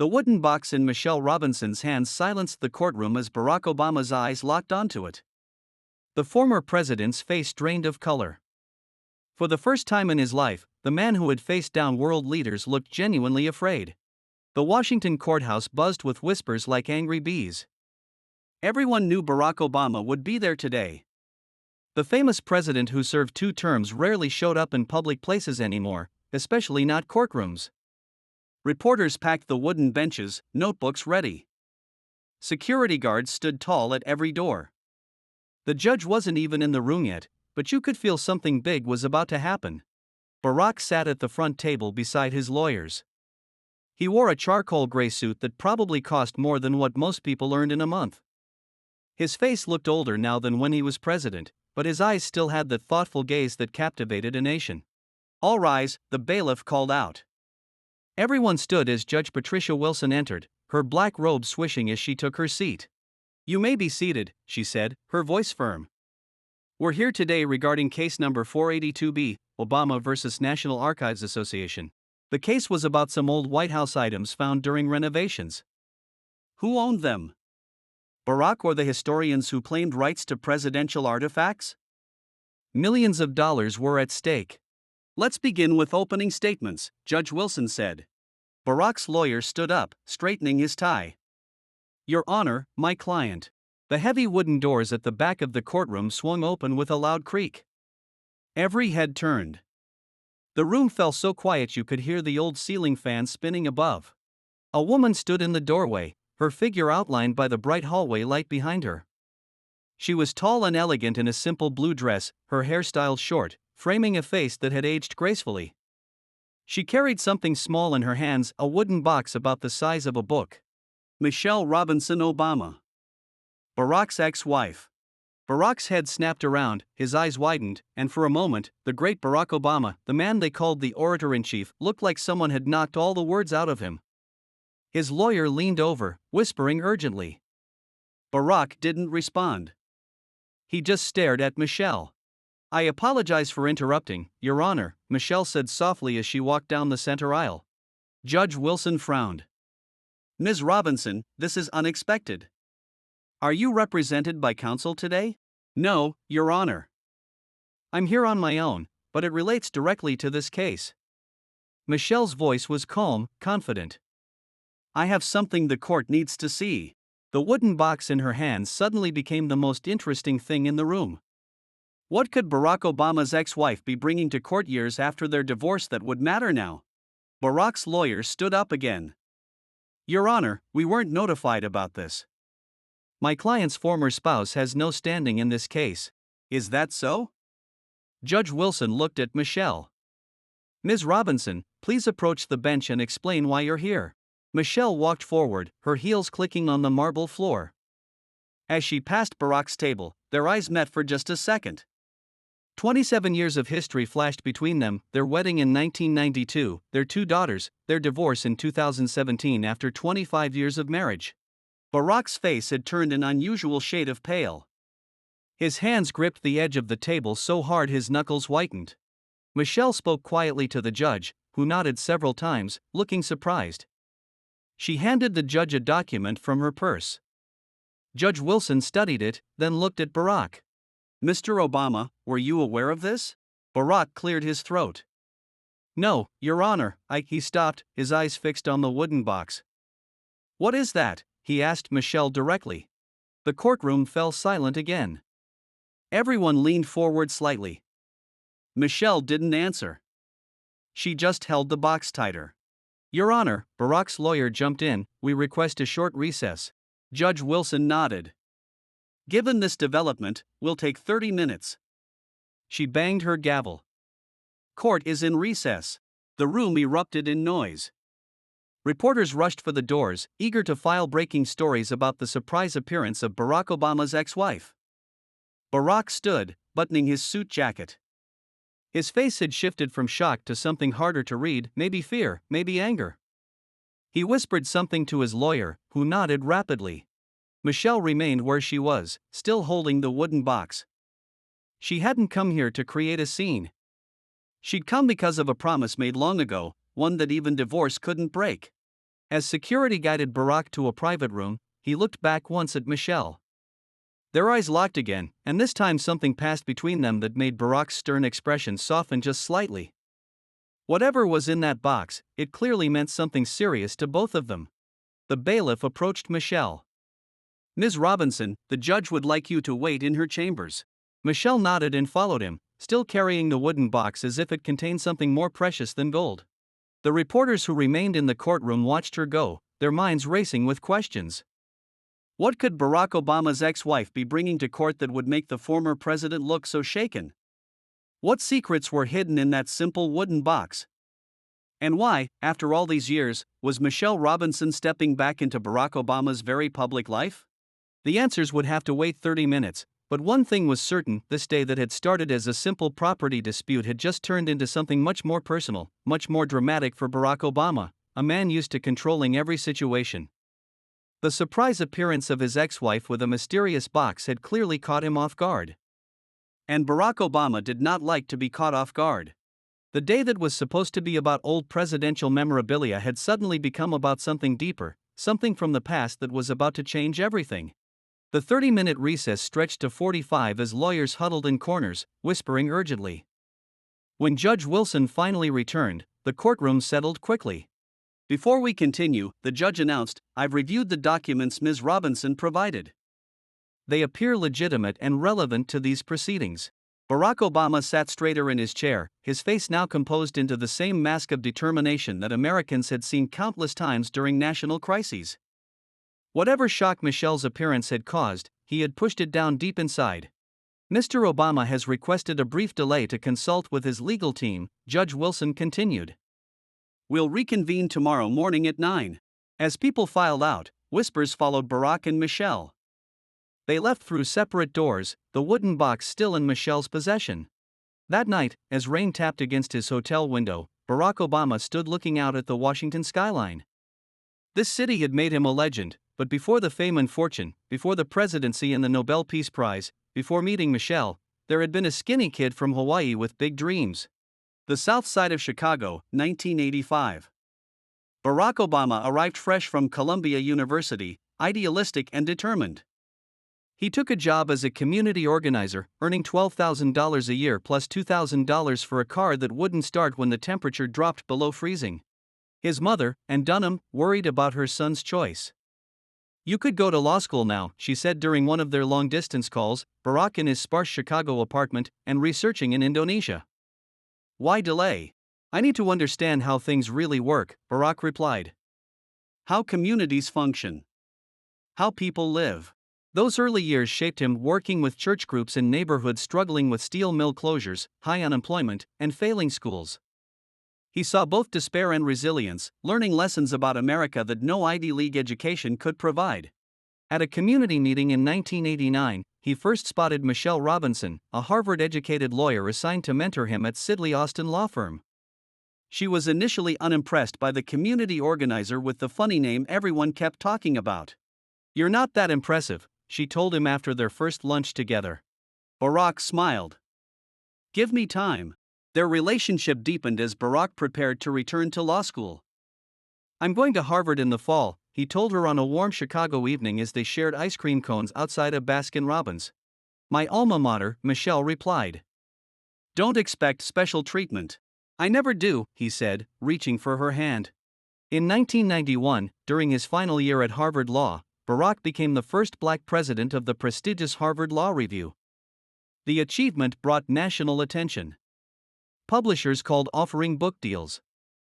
The wooden box in Michelle Robinson's hands silenced the courtroom as Barack Obama's eyes locked onto it. The former president's face drained of color. For the first time in his life, the man who had faced down world leaders looked genuinely afraid. The Washington courthouse buzzed with whispers like angry bees. Everyone knew Barack Obama would be there today. The famous president who served 2 terms rarely showed up in public places anymore, especially not courtrooms. Reporters packed the wooden benches, notebooks ready. Security guards stood tall at every door. The judge wasn't even in the room yet, but you could feel something big was about to happen. Barack sat at the front table beside his lawyers. He wore a charcoal gray suit that probably cost more than what most people earned in a month. His face looked older now than when he was president, but his eyes still had that thoughtful gaze that captivated a nation. "All rise," the bailiff called out. Everyone stood as Judge Patricia Wilson entered, her black robe swishing as she took her seat. "You may be seated," she said, her voice firm. "We're here today regarding case number 482B, Obama versus National Archives Association. The case was about some old White House items found during renovations. Who owned them? Barack or the historians who claimed rights to presidential artifacts? Millions of dollars were at stake. Let's begin with opening statements," Judge Wilson said. Barack's lawyer stood up, straightening his tie. "Your Honor, my client." The heavy wooden doors at the back of the courtroom swung open with a loud creak. Every head turned. The room fell so quiet you could hear the old ceiling fan spinning above. A woman stood in the doorway, her figure outlined by the bright hallway light behind her. She was tall and elegant in a simple blue dress, her hair styled short, framing a face that had aged gracefully. She carried something small in her hands, a wooden box about the size of a book. Michelle Robinson Obama. Barack's ex-wife. Barack's head snapped around, his eyes widened, and for a moment, the great Barack Obama, the man they called the orator-in-chief, looked like someone had knocked all the words out of him. His lawyer leaned over, whispering urgently. Barack didn't respond. He just stared at Michelle. "I apologize for interrupting, Your Honor," Michelle said softly as she walked down the center aisle. Judge Wilson frowned. "Ms. Robinson, this is unexpected. Are you represented by counsel today?" "No, Your Honor. I'm here on my own, but it relates directly to this case." Michelle's voice was calm, confident. "I have something the court needs to see." The wooden box in her hands suddenly became the most interesting thing in the room. What could Barack Obama's ex-wife be bringing to court years after their divorce that would matter now? Barack's lawyer stood up again. "Your Honor, we weren't notified about this. My client's former spouse has no standing in this case." "Is that so?" Judge Wilson looked at Michelle. "Ms. Robinson, please approach the bench and explain why you're here." Michelle walked forward, her heels clicking on the marble floor. As she passed Barack's table, their eyes met for just a second. 27 years of history flashed between them, their wedding in 1992, their 2 daughters, their divorce in 2017 after 25 years of marriage. Barack's face had turned an unusual shade of pale. His hands gripped the edge of the table so hard his knuckles whitened. Michelle spoke quietly to the judge, who nodded several times, looking surprised. She handed the judge a document from her purse. Judge Wilson studied it, then looked at Barack. "Mr. Obama, were you aware of this?" Barack cleared his throat. "No, Your Honor." He stopped, his eyes fixed on the wooden box. "What is that?" he asked Michelle directly. The courtroom fell silent again. Everyone leaned forward slightly. Michelle didn't answer. She just held the box tighter. "Your Honor," Barack's lawyer jumped in, "we request a short recess." Judge Wilson nodded. "Given this development, we'll take 30 minutes. She banged her gavel. "Court is in recess." The room erupted in noise. Reporters rushed for the doors, eager to file breaking stories about the surprise appearance of Barack Obama's ex-wife. Barack stood, buttoning his suit jacket. His face had shifted from shock to something harder to read, maybe fear, maybe anger. He whispered something to his lawyer, who nodded rapidly. Michelle remained where she was, still holding the wooden box. She hadn't come here to create a scene. She'd come because of a promise made long ago, one that even divorce couldn't break. As security guided Barack to a private room, he looked back once at Michelle. Their eyes locked again, and this time something passed between them that made Barack's stern expression soften just slightly. Whatever was in that box, it clearly meant something serious to both of them. The bailiff approached Michelle. "Ms. Robinson, the judge would like you to wait in her chambers." Michelle nodded and followed him, still carrying the wooden box as if it contained something more precious than gold. The reporters who remained in the courtroom watched her go, their minds racing with questions. What could Barack Obama's ex-wife be bringing to court that would make the former president look so shaken? What secrets were hidden in that simple wooden box? And why, after all these years, was Michelle Robinson stepping back into Barack Obama's very public life? The answers would have to wait 30 minutes, but one thing was certain: this day that had started as a simple property dispute had just turned into something much more personal, much more dramatic for Barack Obama, a man used to controlling every situation. The surprise appearance of his ex-wife with a mysterious box had clearly caught him off guard. And Barack Obama did not like to be caught off guard. The day that was supposed to be about old presidential memorabilia had suddenly become about something deeper, something from the past that was about to change everything. The 30-minute recess stretched to 45 as lawyers huddled in corners, whispering urgently. When Judge Wilson finally returned, the courtroom settled quickly. "Before we continue," the judge announced, "I've reviewed the documents Ms. Robinson provided. They appear legitimate and relevant to these proceedings." Barack Obama sat straighter in his chair, his face now composed into the same mask of determination that Americans had seen countless times during national crises. Whatever shock Michelle's appearance had caused, he had pushed it down deep inside. "Mr. Obama has requested a brief delay to consult with his legal team," Judge Wilson continued. "We'll reconvene tomorrow morning at 9. As people filed out, whispers followed Barack and Michelle. They left through separate doors, the wooden box still in Michelle's possession. That night, as rain tapped against his hotel window, Barack Obama stood looking out at the Washington skyline. This city had made him a legend, but before the fame and fortune, before the presidency and the Nobel Peace Prize, before meeting Michelle, there had been a skinny kid from Hawaii with big dreams. The South Side of Chicago, 1985. Barack Obama arrived fresh from Columbia University, idealistic and determined. He took a job as a community organizer, earning $12,000 a year plus $2,000 for a car that wouldn't start when the temperature dropped below freezing. His mother, Ann Dunham, worried about her son's choice. "You could go to law school now," she said during one of their long-distance calls, Barack in his sparse Chicago apartment, and researching in Indonesia. "Why delay? I need to understand how things really work," Barack replied. "How communities function. How people live." Those early years shaped him, working with church groups in neighborhoods struggling with steel mill closures, high unemployment, and failing schools. He saw both despair and resilience, learning lessons about America that no Ivy League education could provide. At a community meeting in 1989, he first spotted Michelle Robinson, a Harvard-educated lawyer assigned to mentor him at Sidley Austin law firm. She was initially unimpressed by the community organizer with the funny name everyone kept talking about. "You're not that impressive," she told him after their first lunch together. Barack smiled. "Give me time." Their relationship deepened as Barack prepared to return to law school. "I'm going to Harvard in the fall," he told her on a warm Chicago evening as they shared ice cream cones outside of Baskin-Robbins. "My alma mater," Michelle replied. "Don't expect special treatment." "I never do," he said, reaching for her hand. In 1991, during his final year at Harvard Law, Barack became the first black president of the prestigious Harvard Law Review. The achievement brought national attention. Publishers called offering book deals.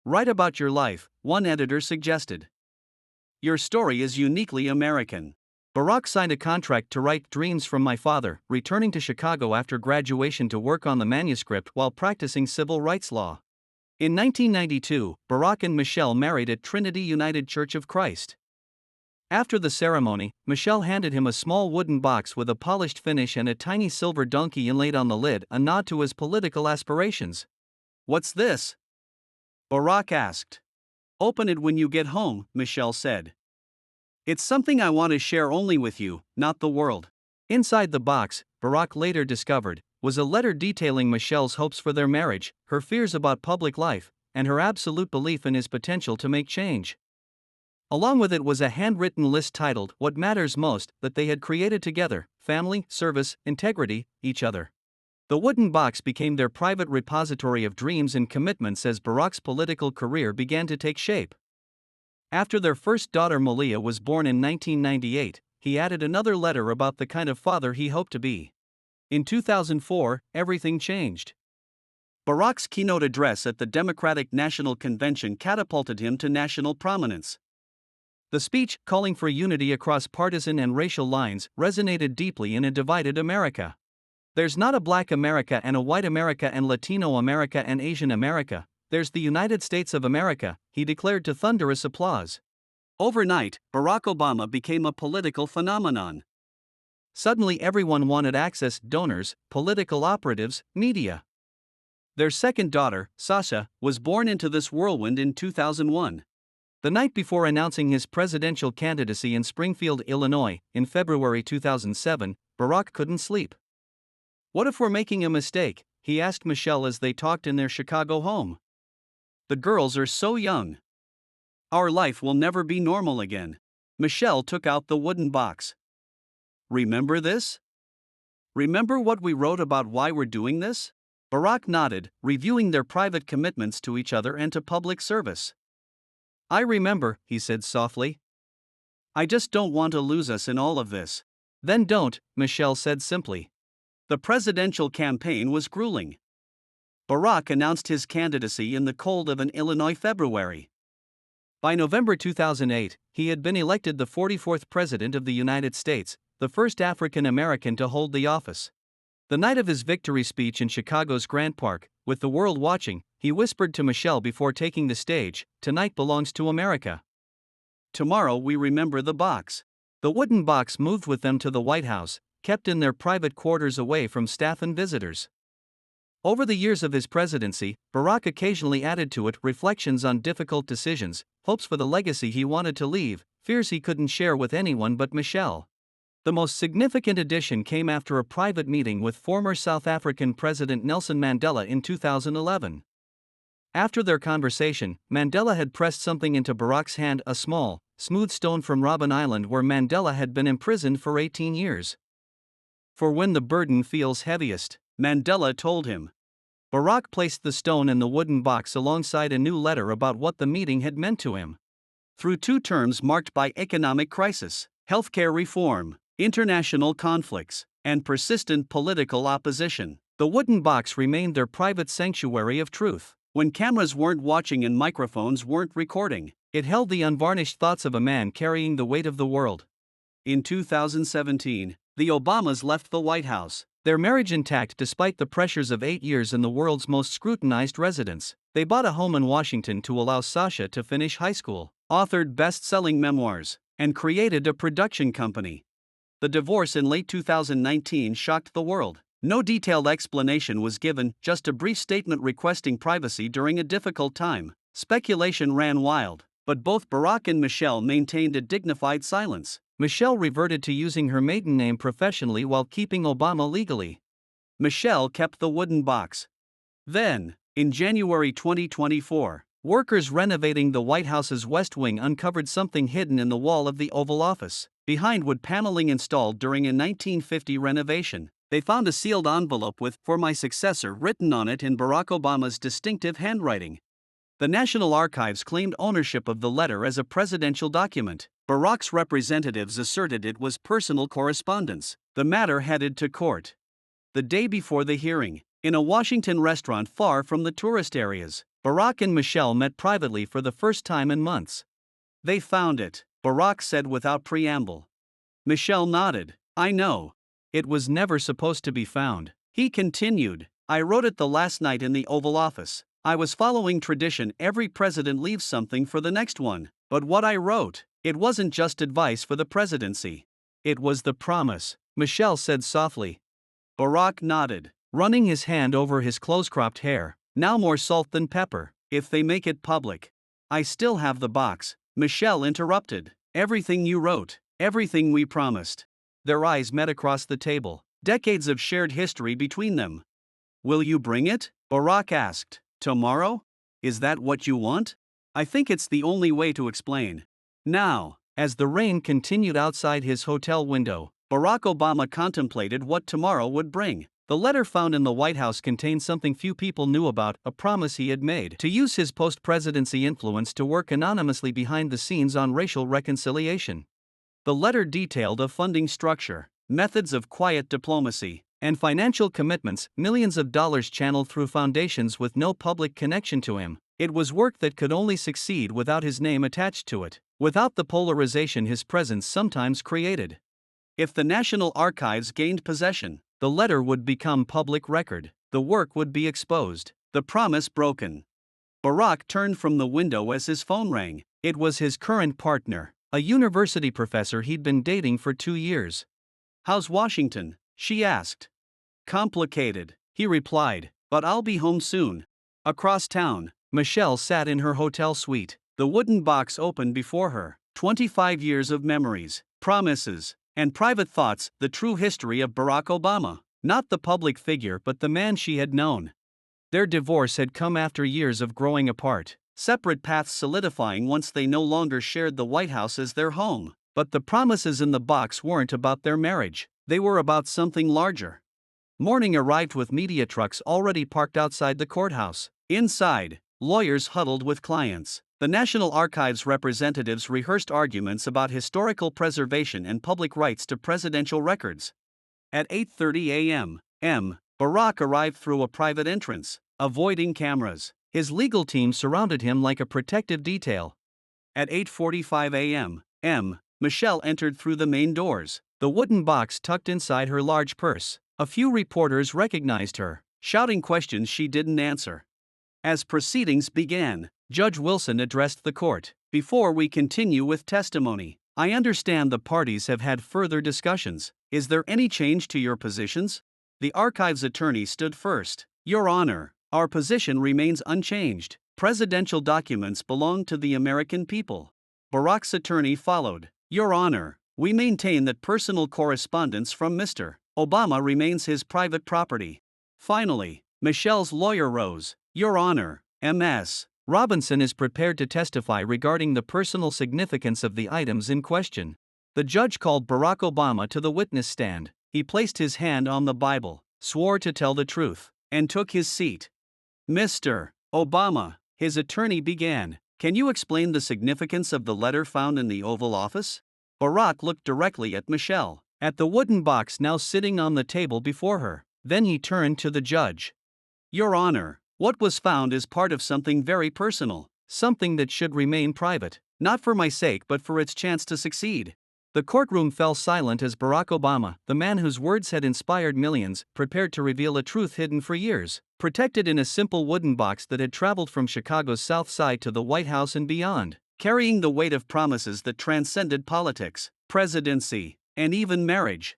"Write about your life," one editor suggested. "Your story is uniquely American." Barack signed a contract to write Dreams from My Father, returning to Chicago after graduation to work on the manuscript while practicing civil rights law. In 1992, Barack and Michelle married at Trinity United Church of Christ. After the ceremony, Michelle handed him a small wooden box with a polished finish and a tiny silver donkey inlaid on the lid, a nod to his political aspirations. "What's this?" Barack asked. "Open it when you get home," Michelle said. "It's something I want to share only with you, not the world." Inside the box, Barack later discovered, was a letter detailing Michelle's hopes for their marriage, her fears about public life, and her absolute belief in his potential to make change. Along with it was a handwritten list titled What Matters Most that they had created together: family, service, integrity, each other. The wooden box became their private repository of dreams and commitments as Barack's political career began to take shape. After their first daughter Malia was born in 1998, he added another letter about the kind of father he hoped to be. In 2004, everything changed. Barack's keynote address at the Democratic National Convention catapulted him to national prominence. The speech, calling for unity across partisan and racial lines, resonated deeply in a divided America. There's not a Black America and a white America and Latino America and Asian America, there's the United States of America, he declared to thunderous applause. Overnight, Barack Obama became a political phenomenon. Suddenly everyone wanted access: donors, political operatives, media. Their second daughter, Sasha, was born into this whirlwind in 2001. The night before announcing his presidential candidacy in Springfield, Illinois, in February 2007, Barack couldn't sleep. "What if we're making a mistake?" he asked Michelle as they talked in their Chicago home. "The girls are so young. Our life will never be normal again." Michelle took out the wooden box. "Remember this? Remember what we wrote about why we're doing this?" Barack nodded, reviewing their private commitments to each other and to public service. "I remember," he said softly. "I just don't want to lose us in all of this." "Then don't," Michelle said simply. The presidential campaign was grueling. Barack announced his candidacy in the cold of an Illinois February. By November 2008, he had been elected the 44th President of the United States, the first African American to hold the office. The night of his victory speech in Chicago's Grant Park, with the world watching, he whispered to Michelle before taking the stage, "Tonight belongs to America. Tomorrow we remember the box." The wooden box moved with them to the White House, kept in their private quarters away from staff and visitors. Over the years of his presidency, Barack occasionally added to it reflections on difficult decisions, hopes for the legacy he wanted to leave, fears he couldn't share with anyone but Michelle. The most significant addition came after a private meeting with former South African President Nelson Mandela in 2011. After their conversation, Mandela had pressed something into Barack's hand, a small, smooth stone from Robben Island where Mandela had been imprisoned for 18 years. "For when the burden feels heaviest," Mandela told him. Barack placed the stone in the wooden box alongside a new letter about what the meeting had meant to him. Through 2 terms marked by economic crisis, healthcare reform, international conflicts, and persistent political opposition, the wooden box remained their private sanctuary of truth. When cameras weren't watching and microphones weren't recording, it held the unvarnished thoughts of a man carrying the weight of the world. In 2017, the Obamas left the White House, their marriage intact despite the pressures of 8 years in the world's most scrutinized residence. They bought a home in Washington to allow Sasha to finish high school, authored best-selling memoirs, and created a production company. The divorce in late 2019 shocked the world. No detailed explanation was given, just a brief statement requesting privacy during a difficult time. Speculation ran wild, but both Barack and Michelle maintained a dignified silence. Michelle reverted to using her maiden name professionally while keeping Obama legally. Michelle kept the wooden box. Then, in January 2024, workers renovating the White House's West Wing uncovered something hidden in the wall of the Oval Office. Behind wood paneling installed during a 1950 renovation, they found a sealed envelope with "For my successor" written on it in Barack Obama's distinctive handwriting. The National Archives claimed ownership of the letter as a presidential document. Barack's representatives asserted it was personal correspondence. The matter headed to court. The day before the hearing, in a Washington restaurant far from the tourist areas, Barack and Michelle met privately for the first time in months. "They found it," Barack said without preamble. Michelle nodded. "I know. It was never supposed to be found." He continued, "I wrote it the last night in the Oval Office. I was following tradition, every president leaves something for the next one. But what I wrote, it wasn't just advice for the presidency. It was the promise," Michelle said softly. Barack nodded, running his hand over his close-cropped hair. "Now more salt than pepper, if they make it public." "I still have the box," Michelle interrupted. "Everything you wrote, everything we promised." Their eyes met across the table, decades of shared history between them. "Will you bring it?" Barack asked. "Tomorrow? Is that what you want?" "I think it's the only way to explain." Now, as the rain continued outside his hotel window, Barack Obama contemplated what tomorrow would bring. The letter found in the White House contained something few people knew about, a promise he had made to use his post-presidency influence to work anonymously behind the scenes on racial reconciliation. The letter detailed a funding structure, methods of quiet diplomacy, and financial commitments, millions of dollars channeled through foundations with no public connection to him. It was work that could only succeed without his name attached to it, without the polarization his presence sometimes created. If the National Archives gained possession, the letter would become public record, the work would be exposed, the promise broken. Barack turned from the window as his phone rang. It was his current partner, a university professor he'd been dating for 2 years. "How's Washington?" she asked. "Complicated," he replied, "but I'll be home soon." Across town, Michelle sat in her hotel suite, the wooden box open before her. 25 years of memories, promises, and private thoughts, the true history of Barack Obama. Not the public figure but the man she had known. Their divorce had come after years of growing apart, separate paths solidifying once they no longer shared the White House as their home. But the promises in the box weren't about their marriage, they were about something larger. Morning arrived with media trucks already parked outside the courthouse. Inside, lawyers huddled with clients. The National Archives representatives rehearsed arguments about historical preservation and public rights to presidential records. At 8:30 a.m., Barack arrived through a private entrance, avoiding cameras. His legal team surrounded him like a protective detail. At 8:45 a.m., Michelle entered through the main doors, the wooden box tucked inside her large purse. A few reporters recognized her, shouting questions she didn't answer. As proceedings began, Judge Wilson addressed the court. "Before we continue with testimony, I understand the parties have had further discussions. Is there any change to your positions?" The archives attorney stood first. "Your Honor, our position remains unchanged. Presidential documents belong to the American people." Barack's attorney followed. "Your Honor, we maintain that personal correspondence from Mr. Obama remains his private property." Finally, Michelle's lawyer rose. "Your Honor, Ms. Robinson is prepared to testify regarding the personal significance of the items in question." The judge called Barack Obama to the witness stand. He placed his hand on the Bible, swore to tell the truth, and took his seat. "Mr. Obama," his attorney began, "can you explain the significance of the letter found in the Oval Office?" Barack looked directly at Michelle, at the wooden box now sitting on the table before her. Then he turned to the judge. "Your Honor, what was found is part of something very personal, something that should remain private, not for my sake but for its chance to succeed." The courtroom fell silent as Barack Obama, the man whose words had inspired millions, prepared to reveal a truth hidden for years, protected in a simple wooden box that had traveled from Chicago's South Side to the White House and beyond, carrying the weight of promises that transcended politics, presidency, and even marriage.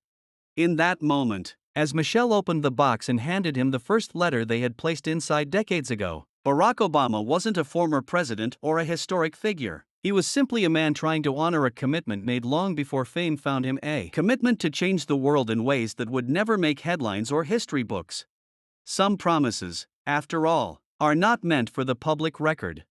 In that moment, as Michelle opened the box and handed him the first letter they had placed inside decades ago, Barack Obama wasn't a former president or a historic figure. He was simply a man trying to honor a commitment made long before fame found him, a commitment to change the world in ways that would never make headlines or history books. Some promises, after all, are not meant for the public record.